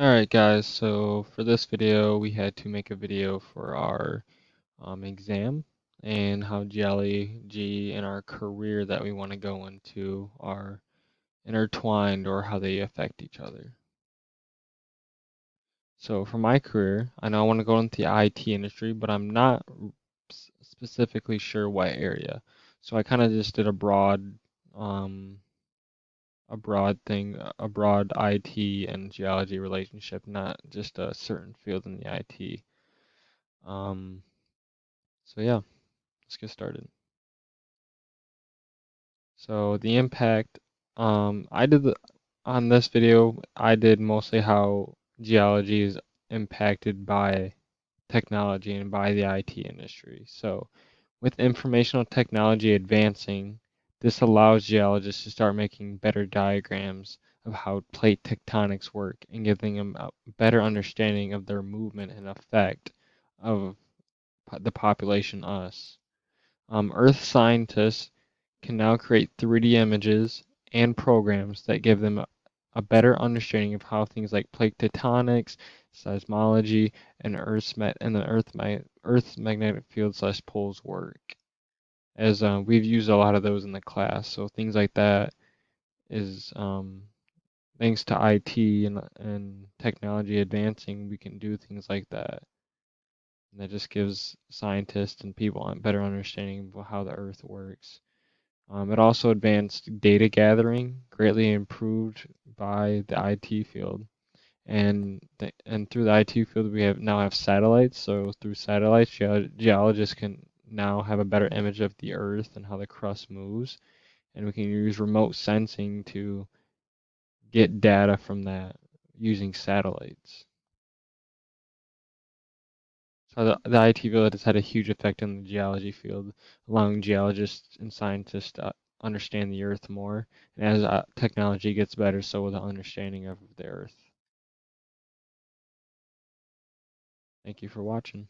Alright guys, so for this video we had to make a video for our exam and how geology and our career that we want to go into are intertwined or how they affect each other. So for my career, I know I want to go into the IT industry, but I'm not specifically sure what area. So I kind of just did um, a broad IT and geology relationship, not just a certain field in the IT. Um, so yeah, let's get started. So the impact, I did on this video, I did mostly how geology is impacted by technology and by the IT industry. So with informational technology advancing, this allows geologists to start making better diagrams of how plate tectonics work and giving them a better understanding of their movement and effect of the population, us. Earth scientists can now create 3D images and programs that give them a better understanding of how things like plate tectonics, seismology, and Earth's magnetic field slash poles work. As we've used a lot of those in the class, so things like that is thanks to IT and technology advancing, we can do things like that. And that just gives scientists and people a better understanding of how the Earth works. It also advanced data gathering, greatly improved by the IT field. And through the IT field, we now have satellites. So through satellites, geologists can now have a better image of the Earth and how the crust moves. And we can use remote sensing to get data from that using satellites. So the IT field has had a huge effect on the geology field, allowing geologists and scientists to understand the Earth more. And as technology gets better, so will the understanding of the Earth. Thank you for watching.